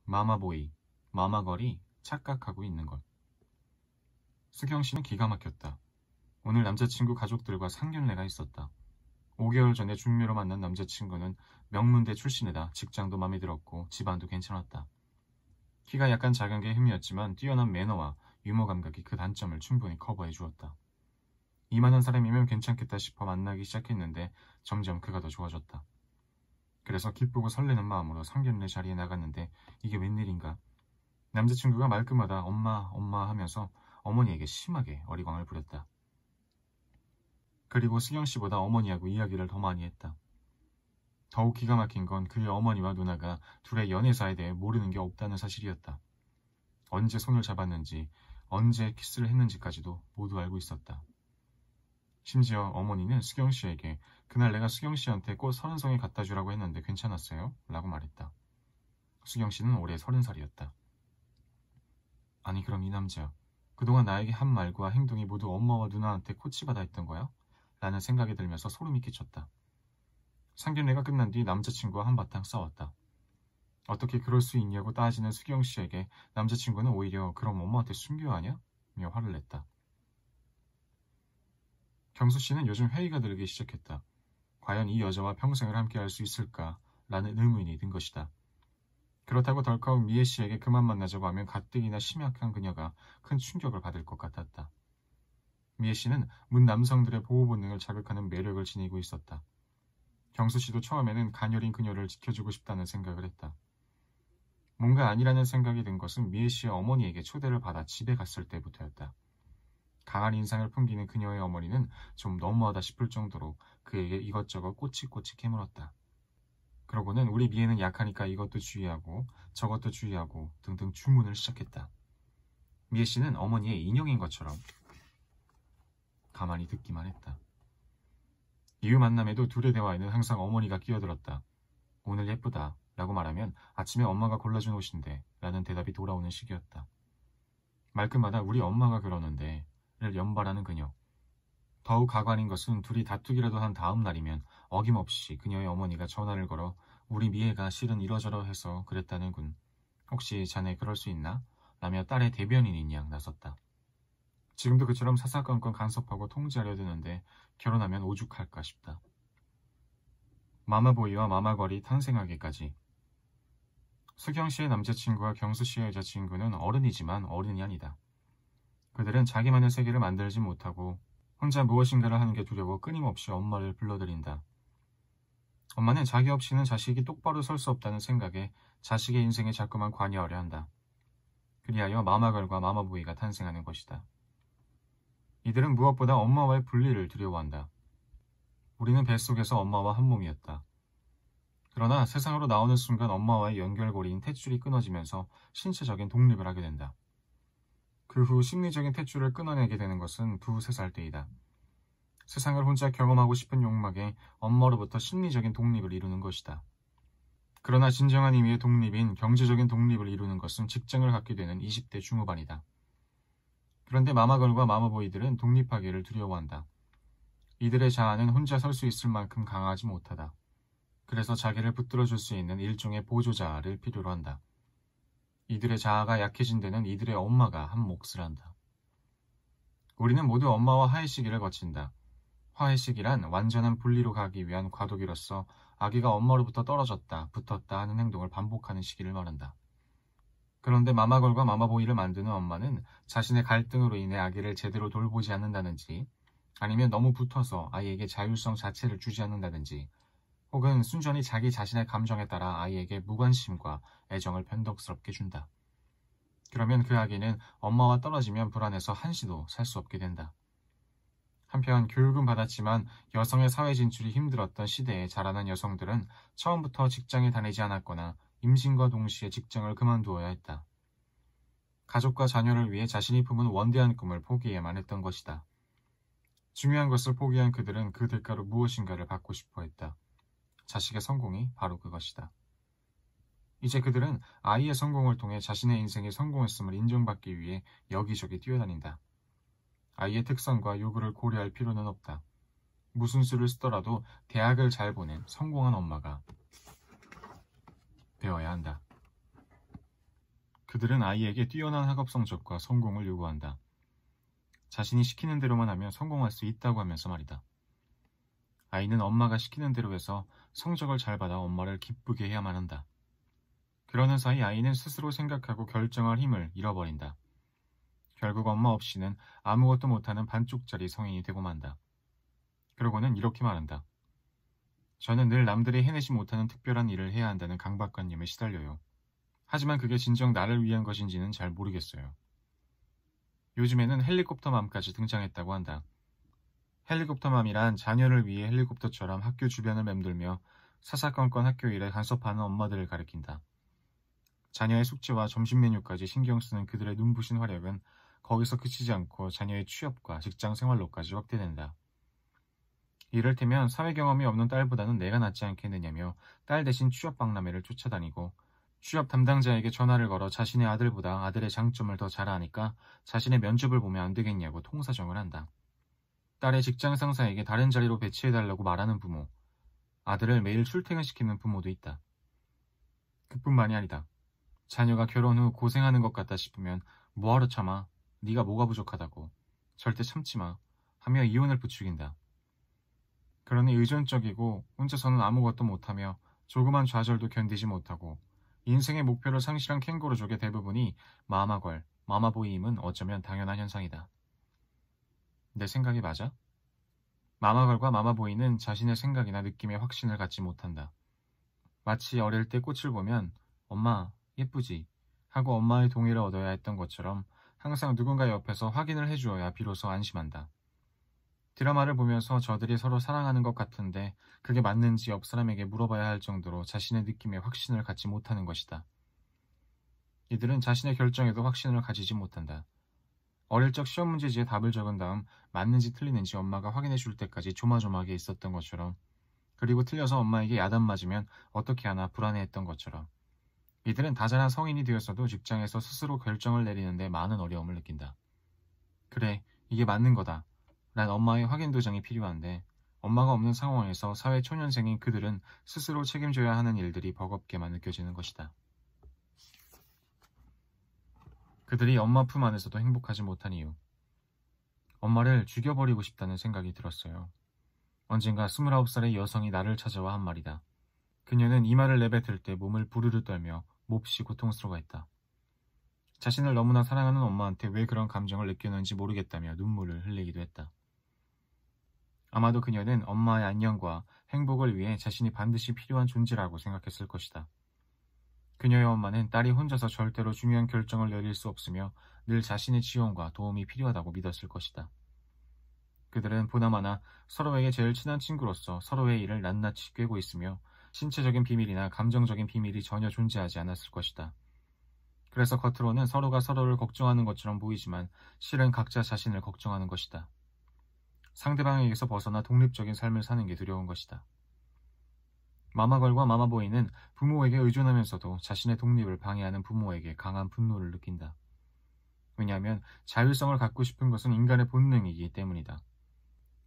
마마보이, 마마걸이 착각하고 있는 것. 수경씨는 기가 막혔다. 오늘 남자친구 가족들과 상견례가 있었다. 5개월 전에 중매로 만난 남자친구는 명문대 출신이다. 직장도 마음에 들었고 집안도 괜찮았다. 키가 약간 작은 게 흠이었지만 뛰어난 매너와 유머 감각이 그 단점을 충분히 커버해 주었다. 이만한 사람이면 괜찮겠다 싶어 만나기 시작했는데 점점 그가 더 좋아졌다. 그래서 기쁘고 설레는 마음으로 상견례 자리에 나갔는데 이게 웬일인가. 남자친구가 말끝마다 엄마, 엄마 하면서 어머니에게 심하게 어리광을 부렸다. 그리고 수경씨보다 어머니하고 이야기를 더 많이 했다. 더욱 기가 막힌 건 그의 어머니와 누나가 둘의 연애사에 대해 모르는 게 없다는 사실이었다. 언제 손을 잡았는지, 언제 키스를 했는지까지도 모두 알고 있었다. 심지어 어머니는 수경씨에게 그날 내가 수경씨한테 꽃 30송이 갖다 주라고 했는데 괜찮았어요? 라고 말했다. 수경씨는 올해 30살이었다. 아니 그럼 이 남자, 그동안 나에게 한 말과 행동이 모두 엄마와 누나한테 코치받아 있던 거야? 라는 생각이 들면서 소름이 끼쳤다. 상견례가 끝난 뒤 남자친구와 한바탕 싸웠다. 어떻게 그럴 수 있냐고 따지는 수경씨에게 남자친구는 오히려 그럼 엄마한테 숨겨야 하냐? 며 화를 냈다. 경수씨는 요즘 회의가 들기 시작했다. 과연 이 여자와 평생을 함께할 수 있을까? 라는 의문이 든 것이다. 그렇다고 덜컥 미애씨에게 그만 만나자고 하면 가뜩이나 심약한 그녀가 큰 충격을 받을 것 같았다. 미애씨는 문 남성들의 보호 본능을 자극하는 매력을 지니고 있었다. 경수씨도 처음에는 가녀린 그녀를 지켜주고 싶다는 생각을 했다. 뭔가 아니라는 생각이 든 것은 미애씨의 어머니에게 초대를 받아 집에 갔을 때부터였다. 강한 인상을 풍기는 그녀의 어머니는 좀 너무하다 싶을 정도로 그에게 이것저것 꼬치꼬치 캐물었다. 그러고는 우리 미애는 약하니까 이것도 주의하고 저것도 주의하고 등등 주문을 시작했다. 미애씨는 어머니의 인형인 것처럼 가만히 듣기만 했다. 이후 만남에도 둘의 대화에는 항상 어머니가 끼어들었다. 오늘 예쁘다 라고 말하면 아침에 엄마가 골라준 옷인데 라는 대답이 돌아오는 시기였다. 말끝마다 우리 엄마가 그러는데 를 연발하는 그녀. 더욱 가관인 것은 둘이 다투기라도 한 다음 날이면 어김없이 그녀의 어머니가 전화를 걸어 우리 미애가 실은 이러저러 해서 그랬다는군. 혹시 자네 그럴 수 있나? 라며 딸의 대변인인 양 나섰다. 지금도 그처럼 사사건건 간섭하고 통제하려 드는데 결혼하면 오죽할까 싶다. 마마보이와 마마걸이 탄생하기까지. 수경씨의 남자친구와 경수씨의 여자친구는 어른이지만 어른이 아니다. 그들은 자기만의 세계를 만들지 못하고 혼자 무엇인가를 하는 게 두려워 끊임없이 엄마를 불러들인다. 엄마는 자기 없이는 자식이 똑바로 설 수 없다는 생각에 자식의 인생에 자꾸만 관여하려 한다. 그리하여 마마걸과 마마보이가 탄생하는 것이다. 이들은 무엇보다 엄마와의 분리를 두려워한다. 우리는 뱃속에서 엄마와 한 몸이었다. 그러나 세상으로 나오는 순간 엄마와의 연결고리인 탯줄이 끊어지면서 신체적인 독립을 하게 된다. 그 후 심리적인 탯줄을 끊어내게 되는 것은 두세 살 때이다. 세상을 혼자 경험하고 싶은 욕망에 엄마로부터 심리적인 독립을 이루는 것이다. 그러나 진정한 의미의 독립인 경제적인 독립을 이루는 것은 직장을 갖게 되는 20대 중후반이다. 그런데 마마걸과 마마보이들은 독립하기를 두려워한다. 이들의 자아는 혼자 설 수 있을 만큼 강하지 못하다. 그래서 자기를 붙들어줄 수 있는 일종의 보조자를 필요로 한다. 이들의 자아가 약해진 데는 이들의 엄마가 한 몫을 한다. 우리는 모두 엄마와 화해 시기를 거친다. 화해 시기란 완전한 분리로 가기 위한 과도기로서 아기가 엄마로부터 떨어졌다, 붙었다 하는 행동을 반복하는 시기를 말한다. 그런데 마마걸과 마마보이를 만드는 엄마는 자신의 갈등으로 인해 아기를 제대로 돌보지 않는다든지 아니면 너무 붙어서 아이에게 자율성 자체를 주지 않는다든지 혹은 순전히 자기 자신의 감정에 따라 아이에게 무관심과 애정을 변덕스럽게 준다. 그러면 그 아기는 엄마와 떨어지면 불안해서 한시도 살 수 없게 된다. 한편 교육은 받았지만 여성의 사회 진출이 힘들었던 시대에 자라난 여성들은 처음부터 직장에 다니지 않았거나 임신과 동시에 직장을 그만두어야 했다. 가족과 자녀를 위해 자신이 품은 원대한 꿈을 포기해야만 했던 것이다. 중요한 것을 포기한 그들은 그 대가로 무엇인가를 받고 싶어 했다. 자식의 성공이 바로 그것이다. 이제 그들은 아이의 성공을 통해 자신의 인생이 성공했음을 인정받기 위해 여기저기 뛰어다닌다. 아이의 특성과 요구를 고려할 필요는 없다. 무슨 수를 쓰더라도 대학을 잘 보낸 성공한 엄마가 되어야 한다. 그들은 아이에게 뛰어난 학업 성적과 성공을 요구한다. 자신이 시키는 대로만 하면 성공할 수 있다고 하면서 말이다. 아이는 엄마가 시키는 대로 해서 성적을 잘 받아 엄마를 기쁘게 해야만 한다. 그러는 사이 아이는 스스로 생각하고 결정할 힘을 잃어버린다. 결국 엄마 없이는 아무것도 못하는 반쪽짜리 성인이 되고 만다. 그러고는 이렇게 말한다. 저는 늘 남들이 해내지 못하는 특별한 일을 해야 한다는 강박관념에 시달려요. 하지만 그게 진정 나를 위한 것인지는 잘 모르겠어요. 요즘에는 헬리콥터맘까지 등장했다고 한다. 헬리콥터맘이란 자녀를 위해 헬리콥터처럼 학교 주변을 맴돌며 사사건건 학교 일에 간섭하는 엄마들을 가리킨다. 자녀의 숙제와 점심 메뉴까지 신경 쓰는 그들의 눈부신 활약은 거기서 그치지 않고 자녀의 취업과 직장 생활로까지 확대된다. 이를테면 사회 경험이 없는 딸보다는 내가 낫지 않겠느냐며 딸 대신 취업 박람회를 쫓아다니고 취업 담당자에게 전화를 걸어 자신의 아들보다 아들의 장점을 더 잘 아니까 자신의 면접을 보면 안 되겠냐고 통사정을 한다. 딸의 직장 상사에게 다른 자리로 배치해달라고 말하는 부모, 아들을 매일 출퇴근시키는 부모도 있다. 그뿐만이 아니다. 자녀가 결혼 후 고생하는 것 같다 싶으면 뭐하러 참아? 네가 뭐가 부족하다고. 절대 참지 마. 하며 이혼을 부추긴다. 그러니 의존적이고 혼자서는 아무것도 못하며 조그만 좌절도 견디지 못하고 인생의 목표를 상실한 캥거루족의 대부분이 마마걸, 마마보이임은 어쩌면 당연한 현상이다. 내 생각이 맞아? 마마걸과 마마보이는 자신의 생각이나 느낌에 확신을 갖지 못한다. 마치 어릴 때 꽃을 보면 엄마, 예쁘지? 하고 엄마의 동의를 얻어야 했던 것처럼 항상 누군가 옆에서 확인을 해주어야 비로소 안심한다. 드라마를 보면서 저들이 서로 사랑하는 것 같은데 그게 맞는지 옆 사람에게 물어봐야 할 정도로 자신의 느낌에 확신을 갖지 못하는 것이다. 이들은 자신의 결정에도 확신을 가지지 못한다. 어릴 적 시험 문제지에 답을 적은 다음 맞는지 틀리는지 엄마가 확인해 줄 때까지 조마조마하게 있었던 것처럼, 그리고 틀려서 엄마에게 야단 맞으면 어떻게 하나 불안해했던 것처럼 이들은 다 자란 성인이 되었어도 직장에서 스스로 결정을 내리는데 많은 어려움을 느낀다. 그래, 이게 맞는 거다. 난 엄마의 확인 도장이 필요한데 엄마가 없는 상황에서 사회 초년생인 그들은 스스로 책임져야 하는 일들이 버겁게만 느껴지는 것이다. 그들이 엄마 품 안에서도 행복하지 못한 이유. 엄마를 죽여버리고 싶다는 생각이 들었어요. 언젠가 29살의 여성이 나를 찾아와 한 말이다. 그녀는 이 말을 내뱉을 때 몸을 부르르 떨며 몹시 고통스러워했다. 자신을 너무나 사랑하는 엄마한테 왜 그런 감정을 느꼈는지 모르겠다며 눈물을 흘리기도 했다. 아마도 그녀는 엄마의 안녕과 행복을 위해 자신이 반드시 필요한 존재라고 생각했을 것이다. 그녀의 엄마는 딸이 혼자서 절대로 중요한 결정을 내릴 수 없으며 늘 자신의 지원과 도움이 필요하다고 믿었을 것이다. 그들은 보나마나 서로에게 제일 친한 친구로서 서로의 일을 낱낱이 꿰고 있으며 신체적인 비밀이나 감정적인 비밀이 전혀 존재하지 않았을 것이다. 그래서 겉으로는 서로가 서로를 걱정하는 것처럼 보이지만 실은 각자 자신을 걱정하는 것이다. 상대방에게서 벗어나 독립적인 삶을 사는 게 두려운 것이다. 마마걸과 마마보이는 부모에게 의존하면서도 자신의 독립을 방해하는 부모에게 강한 분노를 느낀다. 왜냐하면 자율성을 갖고 싶은 것은 인간의 본능이기 때문이다.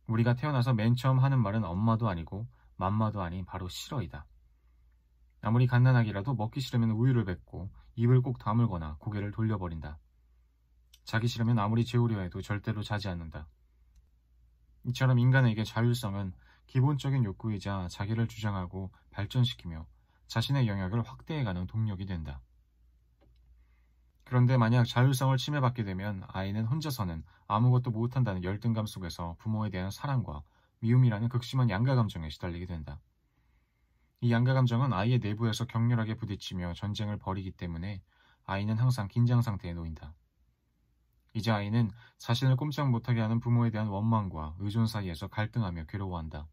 우리가 태어나서 맨 처음 하는 말은 엄마도 아니고 맘마도 아닌 바로 싫어이다. 아무리 갓난아기라도 먹기 싫으면 우유를 뱉고 입을 꼭 다물거나 고개를 돌려버린다. 자기 싫으면 아무리 재우려 해도 절대로 자지 않는다. 이처럼 인간에게 자율성은 기본적인 욕구이자 자기를 주장하고 발전시키며 자신의 영역을 확대해가는 동력이 된다. 그런데 만약 자율성을 침해받게 되면 아이는 혼자서는 아무것도 못한다는 열등감 속에서 부모에 대한 사랑과 미움이라는 극심한 양가감정에 시달리게 된다. 이 양가감정은 아이의 내부에서 격렬하게 부딪히며 전쟁을 벌이기 때문에 아이는 항상 긴장 상태에 놓인다. 이제 아이는 자신을 꼼짝 못하게 하는 부모에 대한 원망과 의존 사이에서 갈등하며 괴로워한다.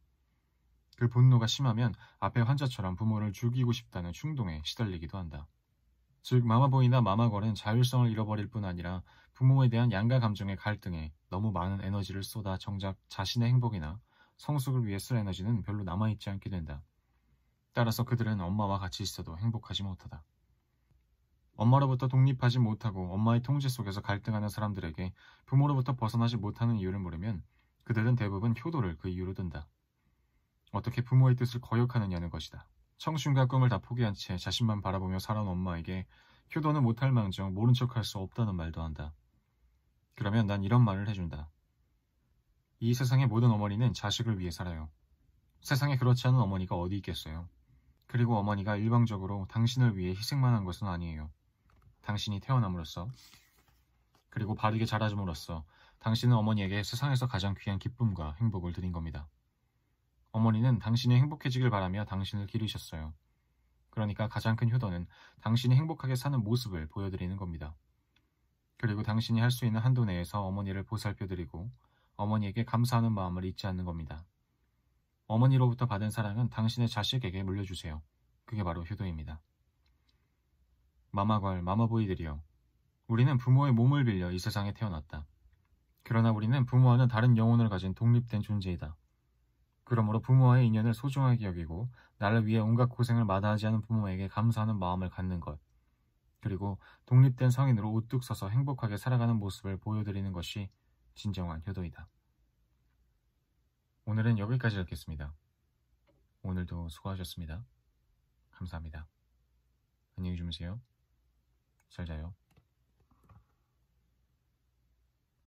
그 분노가 심하면 앞의 환자처럼 부모를 죽이고 싶다는 충동에 시달리기도 한다. 즉 마마보이나 마마걸은 자율성을 잃어버릴 뿐 아니라 부모에 대한 양가 감정의 갈등에 너무 많은 에너지를 쏟아 정작 자신의 행복이나 성숙을 위해 쓸 에너지는 별로 남아있지 않게 된다. 따라서 그들은 엄마와 같이 있어도 행복하지 못하다. 엄마로부터 독립하지 못하고 엄마의 통제 속에서 갈등하는 사람들에게 부모로부터 벗어나지 못하는 이유를 물으면 그들은 대부분 효도를 그 이유로 든다. 어떻게 부모의 뜻을 거역하느냐는 것이다. 청춘과 꿈을 다 포기한 채 자신만 바라보며 살아온 엄마에게 효도는 못할 망정 모른 척할 수 없다는 말도 한다. 그러면 난 이런 말을 해준다. 이 세상의 모든 어머니는 자식을 위해 살아요. 세상에 그렇지 않은 어머니가 어디 있겠어요. 그리고 어머니가 일방적으로 당신을 위해 희생만 한 것은 아니에요. 당신이 태어남으로써 그리고 바르게 자라줌으로써 당신은 어머니에게 세상에서 가장 귀한 기쁨과 행복을 드린 겁니다. 어머니는 당신이 행복해지길 바라며 당신을 기르셨어요. 그러니까 가장 큰 효도는 당신이 행복하게 사는 모습을 보여드리는 겁니다. 그리고 당신이 할 수 있는 한도 내에서 어머니를 보살펴드리고 어머니에게 감사하는 마음을 잊지 않는 겁니다. 어머니로부터 받은 사랑은 당신의 자식에게 물려주세요. 그게 바로 효도입니다. 마마걸, 마마보이들이여. 우리는 부모의 몸을 빌려 이 세상에 태어났다. 그러나 우리는 부모와는 다른 영혼을 가진 독립된 존재이다. 그러므로 부모와의 인연을 소중하게 여기고 나를 위해 온갖 고생을 마다하지 않은 부모에게 감사하는 마음을 갖는 것, 그리고 독립된 성인으로 우뚝 서서 행복하게 살아가는 모습을 보여드리는 것이 진정한 효도이다. 오늘은 여기까지 읽겠습니다. 오늘도 수고하셨습니다. 감사합니다. 안녕히 주무세요. 잘 자요.